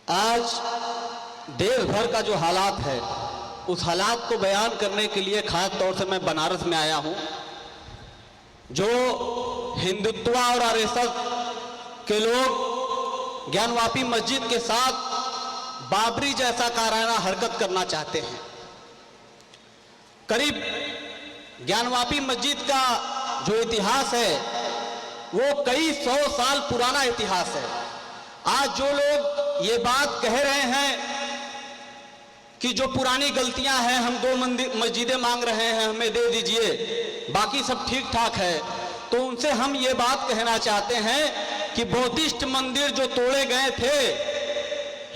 आज देश भर का जो हालात है उस हालात को बयान करने के लिए खास तौर से मैं बनारस में आया हूं। जो हिंदुत्व और आरएसएस के लोग ज्ञानवापी मस्जिद के साथ बाबरी जैसा काराना हरकत करना चाहते हैं। करीब ज्ञानवापी मस्जिद का जो इतिहास है वो कई 100 साल पुराना इतिहास है। आज जो लोग ये बात कह रहे हैं कि जो पुरानी गलतियां हैं, हम 2 मस्जिदें मांग रहे हैं, हमें दे दीजिए, बाकी सब ठीक ठाक है, तो उनसे हम ये बात कहना चाहते हैं कि बौद्धिस्ट मंदिर जो तोड़े गए थे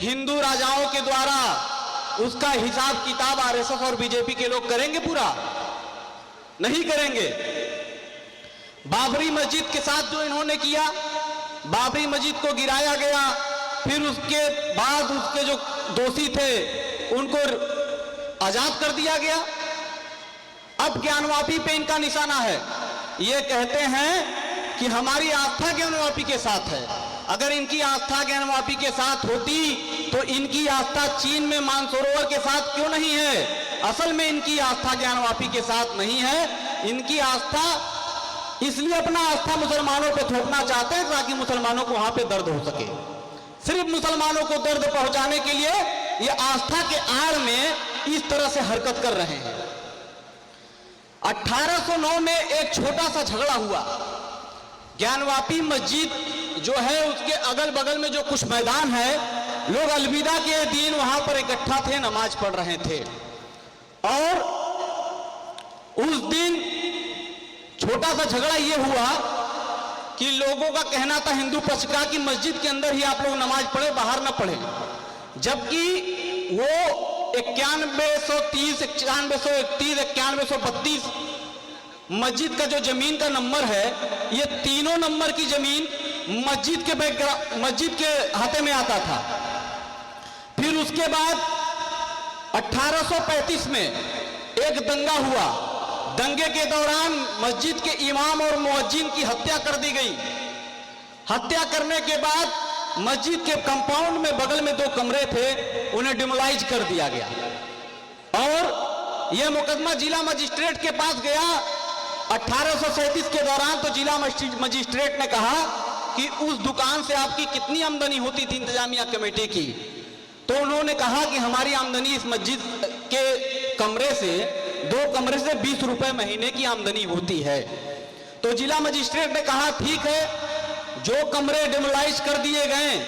हिंदू राजाओं के द्वारा, उसका हिसाब किताब आरएसएस और बीजेपी के लोग करेंगे? पूरा नहीं करेंगे। बाबरी मस्जिद के साथ जो इन्होंने किया, बाबरी मस्जिद को गिराया गया, फिर उसके बाद उसके जो दोषी थे उनको आजाद कर दिया गया। अब ज्ञानवापी पे इनका निशाना है। ये कहते हैं कि हमारी आस्था ज्ञानवापी के साथ है। अगर इनकी आस्था ज्ञानवापी के साथ होती तो इनकी आस्था चीन में मानसरोवर के साथ क्यों नहीं है? असल में इनकी आस्था ज्ञानवापी के साथ नहीं है। इनकी आस्था इसलिए अपना आस्था मुसलमानों पे थोपना चाहते हैं ताकि मुसलमानों को वहां पे दर्द हो सके। सिर्फ मुसलमानों को दर्द पहुंचाने के लिए ये आस्था के आड़ में इस तरह से हरकत कर रहे हैं। 1809 में एक छोटा सा झगड़ा हुआ। ज्ञानवापी मस्जिद जो है उसके अगल बगल में जो कुछ मैदान है, लोग अलविदा के दिन वहां पर इकट्ठा थे, नमाज पढ़ रहे थे। और उस दिन छोटा सा झगड़ा ये हुआ कि लोगों का कहना था, हिंदू पक्ष का, कि मस्जिद के अंदर ही आप लोग नमाज पढ़े, बाहर ना पढ़े। जबकि वो 9130, 9131, 9132 मस्जिद का जो जमीन का नंबर है, ये तीनों नंबर की जमीन मस्जिद के हाथे में आता था। फिर उसके बाद 1835 में एक दंगा हुआ। दंगे के दौरान मस्जिद के इमाम और मुअज्जिन की हत्या कर दी गई। हत्या करने के बाद मस्जिद के कंपाउंड में बगल में 2 कमरे थे, उन्हें डिमोलाइज कर दिया गया। और यह मुकदमा जिला मजिस्ट्रेट के पास गया 1837 के दौरान। तो जिला मजिस्ट्रेट ने कहा कि उस दुकान से आपकी कितनी आमदनी होती थी इंतजामिया कमेटी की? तो उन्होंने कहा कि हमारी आमदनी इस मस्जिद के कमरे से, 2 कमरे से 20 रुपए महीने की आमदनी होती है। तो जिला मजिस्ट्रेट ने कहा ठीक है, जो कमरे डिमोलाइज कर दिए गए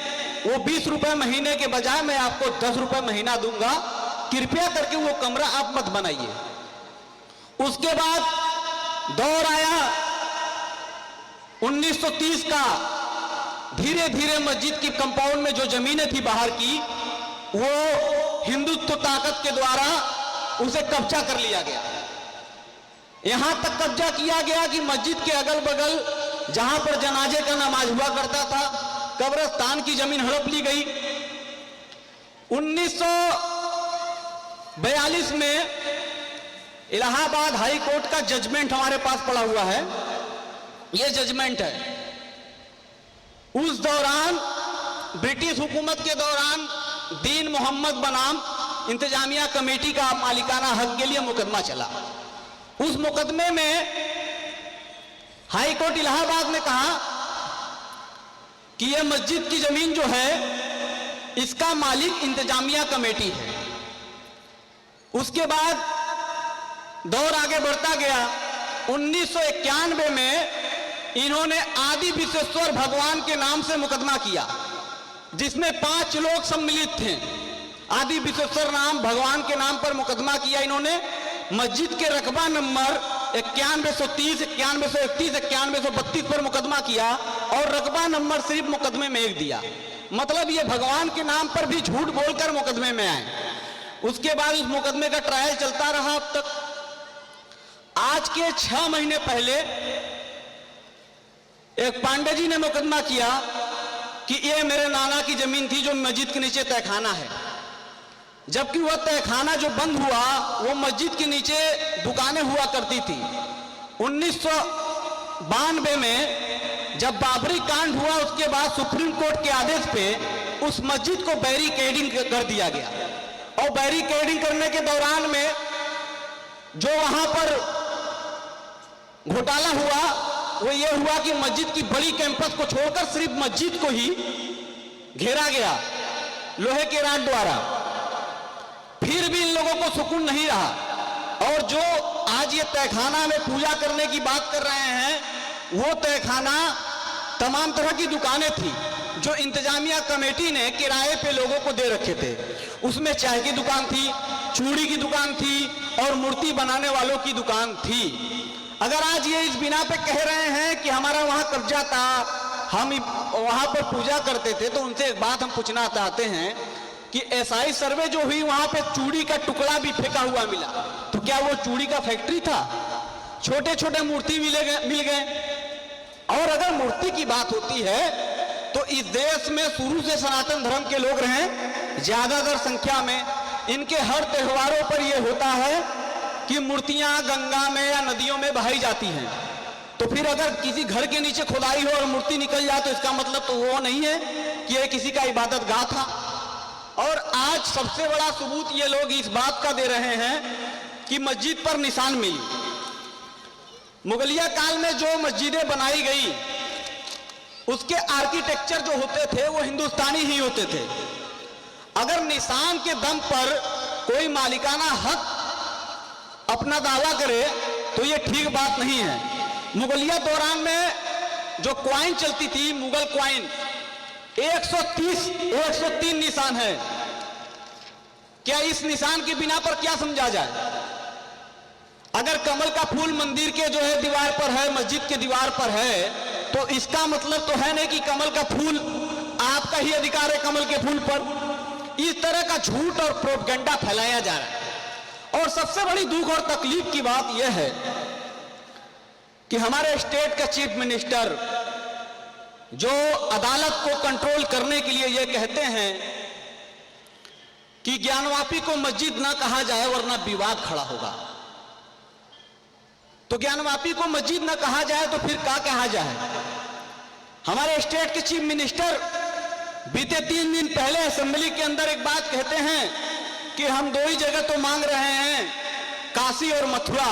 वो 20 रुपए महीने के बजाय मैं आपको 10 रुपए महीना दूंगा, कृपया करके वो कमरा आप मत बनाइए। उसके बाद दौर आया 1930 का। धीरे धीरे मस्जिद की कंपाउंड में जो जमीनें थी बाहर की, वो हिंदुत्व ताकत के द्वारा उसे कब्जा कर लिया गया। यहां तक कब्जा किया गया कि मस्जिद के अगल बगल जहां पर जनाजे का नमाज हुआ करता था, कब्रिस्तान की जमीन हड़प ली गई। 1942 में इलाहाबाद हाई कोर्ट का जजमेंट हमारे पास पड़ा हुआ है। यह जजमेंट है, उस दौरान ब्रिटिश हुकूमत के दौरान दीन मोहम्मद बनाम इंतजामिया कमेटी का मालिकाना हक के लिए मुकदमा चला। उस मुकदमे में हाई कोर्ट इलाहाबाद ने कहा कि यह मस्जिद की जमीन जो है इसका मालिक इंतजामिया कमेटी है। उसके बाद दौर आगे बढ़ता गया। 1991 में इन्होंने आदि विश्वेश्वर भगवान के नाम से मुकदमा किया, जिसमें 5 लोग सम्मिलित थे। आदि विश्वेश्वर नाम भगवान के नाम पर मुकदमा किया इन्होंने। मस्जिद के रकबा नंबर 9130, 9131, 9132 पर मुकदमा किया और रकबा नंबर सिर्फ मुकदमे में 1 दिया। मतलब ये भगवान के नाम पर भी झूठ बोलकर मुकदमे में आए। उसके बाद उस मुकदमे का ट्रायल चलता रहा अब तक। आज के 6 महीने पहले एक पांडे जी ने मुकदमा किया कि ये मेरे नाना की जमीन थी जो मस्जिद के नीचे तहखाना है। जबकि वह तहखाना जो बंद हुआ, वो मस्जिद के नीचे दुकानें हुआ करती थी। 1992 में जब बाबरी कांड हुआ, उसके बाद सुप्रीम कोर्ट के आदेश पे उस मस्जिद को बैरिकेडिंग कर दिया गया। और बैरिकेडिंग करने के दौरान में जो वहां पर घोटाला हुआ वो ये हुआ कि मस्जिद की बड़ी कैंपस को छोड़कर सिर्फ मस्जिद को ही घेरा गया लोहे के राड द्वारा। फिर भी इन लोगों को सुकून नहीं रहा और जो आज ये तहखाना में पूजा करने की बात कर रहे हैं, वो तहखाना तमाम तरह की दुकानें थी जो इंतजामिया कमेटी ने किराए पे लोगों को दे रखे थे। उसमें चाय की दुकान थी, चूड़ी की दुकान थी और मूर्ति बनाने वालों की दुकान थी। अगर आज ये इस बिना पे कह रहे हैं कि हमारा वहां कब्जा था, हम वहां पर पूजा करते थे, तो उनसे एक बात हम पूछना चाहते हैं कि एसआई सर्वे जो हुई वहां पे चूड़ी का टुकड़ा भी फेंका हुआ मिला, तो क्या वो चूड़ी का फैक्ट्री था? छोटे छोटे मूर्ति मिल गए। और अगर मूर्ति की बात होती है तो इस देश में शुरू से सनातन धर्म के लोग रहे ज्यादातर संख्या में। इनके हर त्योहारों पर यह होता है कि मूर्तियां गंगा में या नदियों में बहाई जाती हैं। तो फिर अगर किसी घर के नीचे खुदाई हो और मूर्ति निकल जाए तो इसका मतलब तो वो नहीं है कि यह किसी का इबादत गाह था। और आज सबसे बड़ा सबूत ये लोग इस बात का दे रहे हैं कि मस्जिद पर निशान मिली। मुगलिया काल में जो मस्जिदें बनाई गई उसके आर्किटेक्चर जो होते थे वो हिंदुस्तानी ही होते थे। अगर निशान के दम पर कोई मालिकाना हक अपना दावा करे तो ये ठीक बात नहीं है। मुगलिया दौरान में जो क्वाइन चलती थी, मुगल क्वाइन, 103 निशान है। क्या इस निशान के बिना पर क्या समझा जाए? अगर कमल का फूल मंदिर के जो है दीवार पर है, मस्जिद के दीवार पर है, तो इसका मतलब तो है नहीं कि कमल का फूल आपका ही अधिकार है कमल के फूल पर। इस तरह का झूठ और प्रोपगेंडा फैलाया जा रहा है। और सबसे बड़ी दुख और तकलीफ की बात यह है कि हमारे स्टेट का चीफ मिनिस्टर जो अदालत को कंट्रोल करने के लिए यह कहते हैं कि ज्ञानवापी को मस्जिद ना कहा जाए वरना विवाद खड़ा होगा। तो ज्ञानवापी को मस्जिद ना कहा जाए तो फिर क्या कहा जाए? हमारे स्टेट के चीफ मिनिस्टर बीते 3 दिन पहले असेंबली के अंदर एक बात कहते हैं कि हम 2 ही जगह तो मांग रहे हैं, काशी और मथुरा,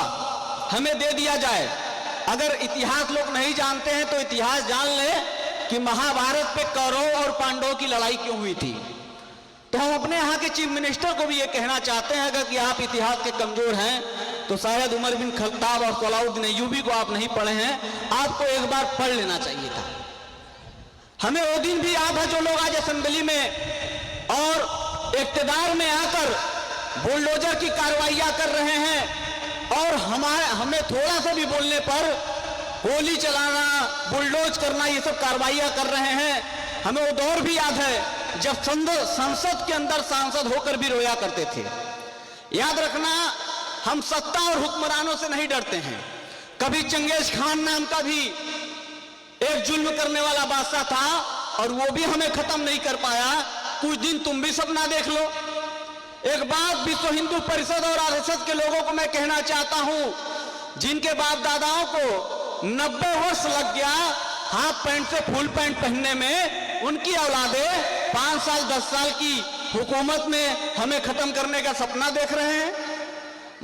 हमें दे दिया जाए। अगर इतिहास लोग नहीं जानते हैं तो इतिहास जान ले कि महाभारत पे कौरव और पांडवों की लड़ाई क्यों हुई थी। तो हम अपने यहाँ के चीफ मिनिस्टर को भी ये कहना चाहते हैं अगर कि आप इतिहास के कमजोर हैं तो शायद उमर बिन खत्ताब और सलाउद्दीन अय्यूबी को आप नहीं पढ़े हैं, आपको एक बार पढ़ लेना चाहिए था। हमें वो दिन भी याद है जो लोग आज असेंबली में और इक्तदार में आकर बुलडोजर की कार्रवाइयां कर रहे हैं और हमें थोड़ा सा भी बोलने पर गोली चलाना, बुलडोज करना, ये सब कार्रवाइयां कर रहे हैं। हमें वो दौर भी याद है जब संसद के अंदर सांसद होकर भी रोया करते थे। याद रखना, हम सत्ता और हुक्मरानों से नहीं डरते हैं। कभी चंगेज खान नाम का भी एक जुल्म करने वाला बादशाह था और वो भी हमें खत्म नहीं कर पाया। कुछ दिन तुम भी सपना देख लो। एक बात विश्व हिंदू परिषद और आरएसएस के लोगों को मैं कहना चाहता हूं, जिनके बाप दादाओं को 90 वर्ष लग गया हाफ पैंट से फुल पैंट पहनने में, उनकी औलादें 5 साल 10 साल की हुकूमत में हमें खत्म करने का सपना देख रहे हैं।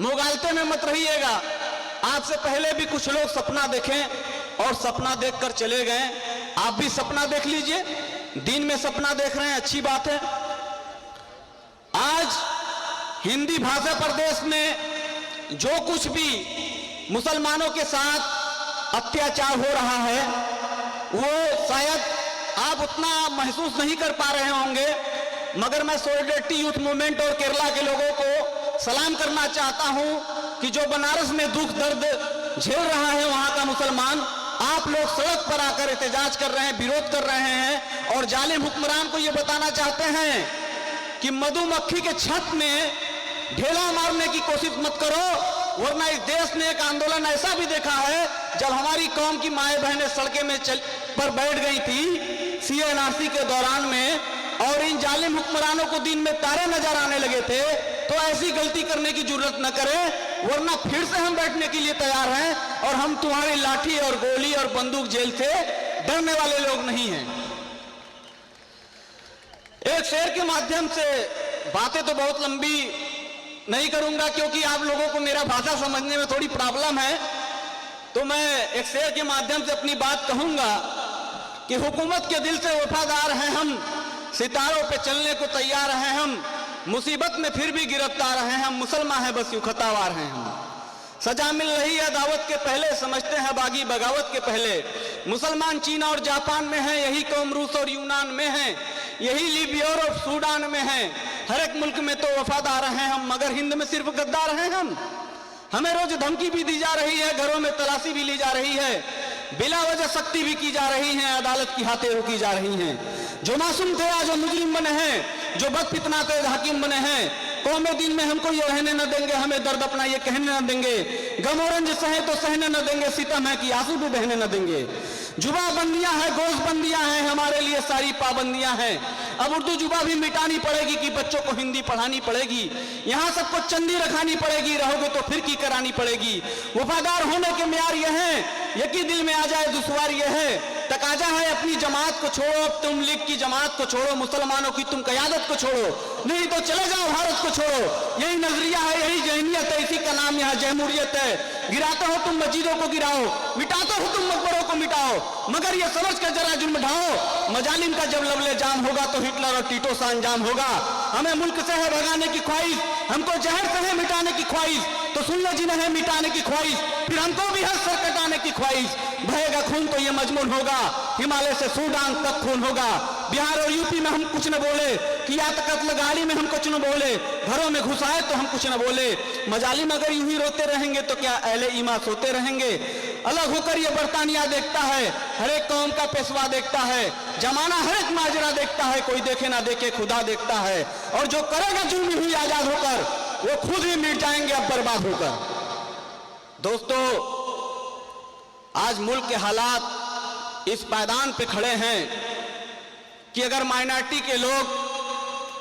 मुगालते में मत रहिएगा। आपसे पहले भी कुछ लोग सपना देखें और सपना देखकर चले गए। आप भी सपना देख लीजिए। दिन में सपना देख रहे हैं, अच्छी बात है। आज हिंदी भाषा प्रदेश में जो कुछ भी मुसलमानों के साथ अत्याचार हो रहा है वो शायद आप उतना महसूस नहीं कर पा रहे होंगे, मगर मैं सॉलिडेरिटी यूथ मूवमेंट और केरला के लोगों को सलाम करना चाहता हूं कि जो बनारस में दुख दर्द झेल रहा है वहां का मुसलमान, आप लोग सड़क पर आकर एहतजाज कर रहे हैं, विरोध कर रहे हैं और जालिम हुक्मरान को यह बताना चाहते हैं कि मधुमक्खी के छत में ढेला मारने की कोशिश मत करो, वरना इस देश ने एक आंदोलन ऐसा भी देखा है जब हमारी कौम की माए बहनें सड़कें में पर बैठ गई थी सीएनआरसी के दौरान में और इन जालिम हुक्मरानों को दिन में तारे नजर आने लगे थे। तो ऐसी गलती करने की जरूरत न करें, वरना फिर से हम बैठने के लिए तैयार हैं और हम तुम्हारी लाठी और गोली और बंदूक जेल से डरने वाले लोग नहीं हैं। एक शेर के माध्यम से, बातें तो बहुत लंबी नहीं करूंगा क्योंकि आप लोगों को मेरा भाषा समझने में थोड़ी प्रॉब्लम है, तो मैं एक शेर के माध्यम से अपनी बात कहूंगा कि हुकूमत के दिल से वफादार हैं हम, सितारों पे चलने को तैयार हैं हम, मुसीबत में फिर भी गिरफ्तार हैं हम, मुसलमान हैं बस यूं खतावार हैं हम। सजा मिल रही है दावत के पहले, समझते हैं बागी बगावत के पहले। मुसलमान चीन और जापान में हैं, यही कौम रूस और यूनान में हैं, यही लीबिया और सूडान में हैं। हर एक मुल्क में तो वफादार हैं हम, मगर हिंद में सिर्फ गद्दार हैं हम। हमें रोज धमकी भी दी जा रही है, घरों में तलाशी भी ली जा रही है, बिला वजह सख्ती भी की जा रही है, अदालत की हाथें रोकी जा रही हैं। जो मासूम थे आज मुजरिम बने हैं, जो बदफितना थे हाकिम बने हैं। कौमे दिन में हमको ये रहने न देंगे, हमें दर्द अपना ये कहने न देंगे। गम और रंज सहे तो सहने न देंगे, सितम है कि आंसू भी बहने न देंगे। जुबा बंदियां हैं, गोश्त बंदियां हैं, हमारे लिए सारी पाबंदियां हैं। अब उर्दू जुबा भी मिटानी पड़ेगी कि बच्चों को हिंदी पढ़ानी पड़ेगी। यहाँ सबको चंदी रखानी पड़ेगी, रहोगे तो फिर की करानी पड़ेगी। वफादार होने के म्यार ये हैं, यकी दिल में आ जाए दुश्वार ये है। तकाजा है अपनी जमात को छोड़ो, अब तुम लीग की जमात को छोड़ो, मुसलमानों की तुम क़यादत को छोड़ो, नहीं तो चले जाओ भारत को छोड़ो। यही नजरिया है, यही जहनियत है, इसी का नाम यहाँ जमहूरियत है। गिराते हो तुम मस्जिदों को गिराओ, मिटाते हो तुम मकबरों को मिटाओ, मगर ये समझ कर जरा जुल्म ढाओ, मजालिम का जब लवले जाम होगा तो हिटलर और टीटो सा अंजाम होगा। हमें मुल्क से है भगाने की ख्वाहिश, हमको जहर से है मिटाने की ख्वाहिश, तो सुन लो जिन्हें है मिटाने की ख्वाहिश, फिर हमको भी है सर कटाने की ख्वाहिश। बहेगा खून तो ये मजमून होगा, हिमालय से सूडान तक खून होगा। बिहार और यूपी में हम कुछ न बोले, किया तो कत्ल गाड़ी में हम कुछ न बोले, घरों में घुसाए तो हम कुछ न बोले। मजालिम अगर यूं ही रोते रहेंगे तो क्या अहले ईमान सोते रहेंगे। अलग होकर ये बरतानिया देखता है, हर एक कौम का पेशवा देखता है, जमाना हर एक माजरा देखता है, कोई देखे ना देखे खुदा देखता है। और जो करेगा जुल्म हुई आजाद होकर, वो खुद ही मिट जाएंगे अब बर्बाद होकर। दोस्तों, आज मुल्क के हालात इस पायदान पे खड़े हैं कि अगर माइनॉरिटी के लोग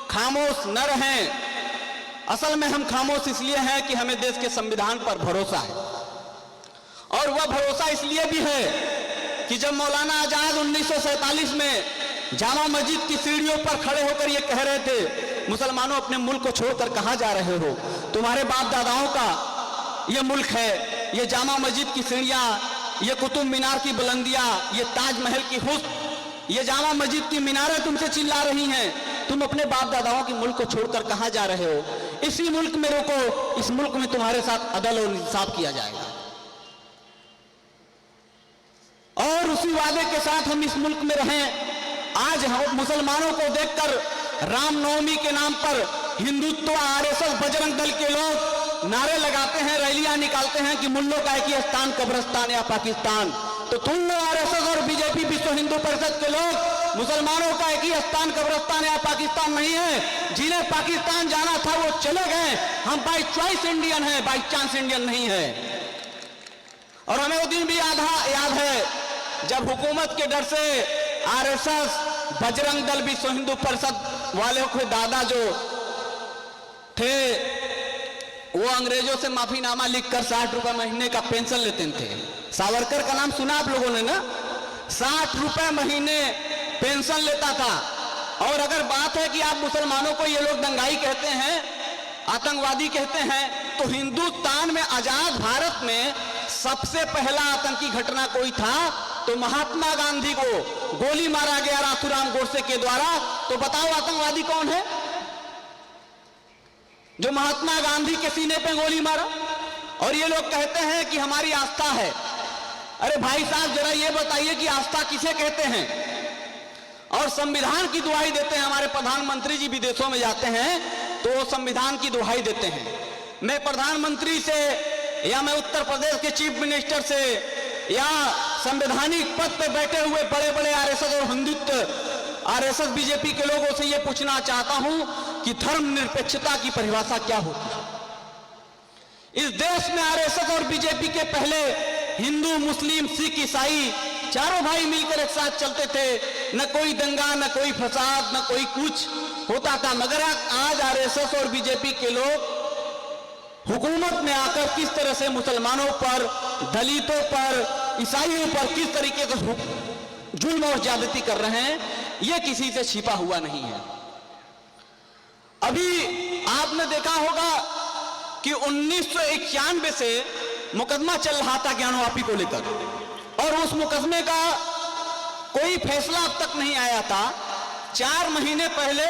खामोश न रहें, असल में हम खामोश इसलिए हैं कि हमें देश के संविधान पर भरोसा है। और वह भरोसा इसलिए भी है कि जब मौलाना आजाद 1947 में जामा मस्जिद की सीढ़ियों पर खड़े होकर ये कह रहे थे, मुसलमानों अपने मुल्क को छोड़कर कहां जा रहे हो, तुम्हारे बाप दादाओं का ये मुल्क है, ये जामा मस्जिद की सीढ़ियां, ये कुतुब मीनार की बुलंदियां, ये ताजमहल की हुस्न, ये जामा मस्जिद की मीनारें तुमसे चिल्ला रही हैं, तुम अपने बाप दादाओं के मुल्क को छोड़कर कहां जा रहे हो। इसी मुल्क में रुको, इस मुल्क में तुम्हारे साथ अदल और इंसाफ किया जाएगा। और उसी वादे के साथ हम इस मुल्क में रहें। आज हम मुसलमानों को देखकर रामनवमी के नाम पर हिंदुत्व, आरएसएस, बजरंग दल के लोग नारे लगाते हैं, रैलियां निकालते हैं कि मुल्लों का एक ही स्थान कब्रिस्तान या पाकिस्तान। तो तुम लोग आरएसएस और बीजेपी विश्व हिंदू परिषद के लोग मुसलमानों का एक ही स्थान कब्रिस्तान या पाकिस्तान नहीं है। जिन्हें पाकिस्तान जाना था वो चले गए, हम बाई चॉइस इंडियन हैं, बाई चांस इंडियन नहीं है। और हमें वो दिन भी याद है जब हुकूमत के डर से आरएसएस, बजरंग दल, विश्व हिंदू परिषद वालों के दादा जो थे वो अंग्रेजों से माफीनामा लिखकर 60 रुपए महीने का पेंशन लेते थे। सावरकर का नाम सुना आप लोगों ने ना, 60 रुपए महीने पेंशन लेता था। और अगर बात है कि आप मुसलमानों को ये लोग दंगाई कहते हैं, आतंकवादी कहते हैं, तो हिंदुस्तान में आजाद भारत में सबसे पहला आतंकी घटना कोई था तो महात्मा गांधी को गोली मारा गया नाथूराम गोडसे के द्वारा। तो बताओ आतंकवादी कौन है जो महात्मा गांधी के सीने पे गोली मारा। और ये लोग कहते हैं कि हमारी आस्था है। अरे भाई साहब, जरा ये बताइए कि आस्था किसे कहते हैं। और संविधान की दुहाई देते हैं। हमारे प्रधानमंत्री जी विदेशों में जाते हैं तो वो संविधान की दुहाई देते हैं। मैं प्रधानमंत्री से या मैं उत्तर प्रदेश के चीफ मिनिस्टर से या संवैधानिक पद पर बैठे हुए बड़े बड़े आरएसएस और हिंदुत्व आरएसएस बीजेपी के लोगों से यह पूछना चाहता हूं कि धर्मनिरपेक्षता की परिभाषा क्या होती है। इस देश में आरएसएस और बीजेपी के पहले हिंदू, मुस्लिम, सिख, ईसाई चारों भाई मिलकर एक साथ चलते थे। न कोई दंगा, न कोई फसाद, न कोई कुछ होता था। मगर आज आरएसएस और बीजेपी के लोग हुकूमत में आकर किस तरह से मुसलमानों पर, दलितों पर, ईसाइयों पर किस तरीके से जुल्म और ज्यादती कर रहे हैं, यह किसी से छिपा हुआ नहीं है। अभी आपने देखा होगा कि 1991 से मुकदमा चल रहा था ज्ञानवापी को लेकर, और उस मुकदमे का कोई फैसला अब तक नहीं आया था। 4 महीने पहले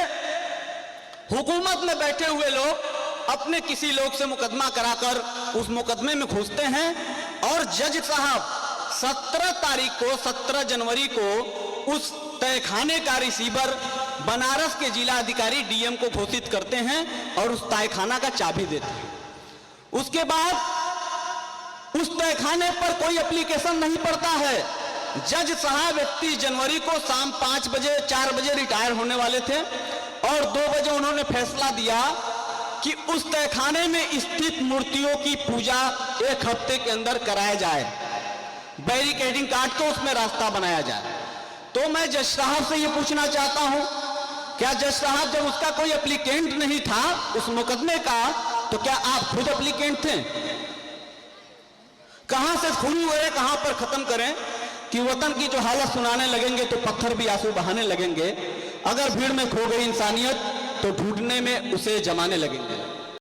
हुकूमत में बैठे हुए लोग अपने किसी लोग से मुकदमा कराकर उस मुकदमे में घुसते हैं, और जज साहब 17 जनवरी को उस तहखाने का रिसीवर बनारस के जिला अधिकारी डीएम को घोषित करते हैं और उस तहखाना का चाबी देते हैं। उसके बाद उस तहखाने पर कोई एप्लीकेशन नहीं पड़ता है। जज साहब 31 जनवरी को शाम 4 बजे रिटायर होने वाले थे, और 2 बजे उन्होंने फैसला दिया कि उस तहखाने में स्थित मूर्तियों की पूजा 1 हफ्ते के अंदर कराया जाए, बैरिकेडिंग काट के उसमें रास्ता बनाया जाए। तो मैं जज साहब से ये पूछना चाहता हूं, क्या जज साहब जब उसका कोई एप्लीकेंट नहीं था उस मुकदमे का, तो क्या आप खुद एप्लीकेंट थे? कहां से शुरू हुए, कहां पर खत्म करें कि वतन की जो हालत सुनाने लगेंगे तो पत्थर भी आंसू बहाने लगेंगे। अगर भीड़ में खो गई इंसानियत तो ढूंढने में उसे जमाने लगेंगे।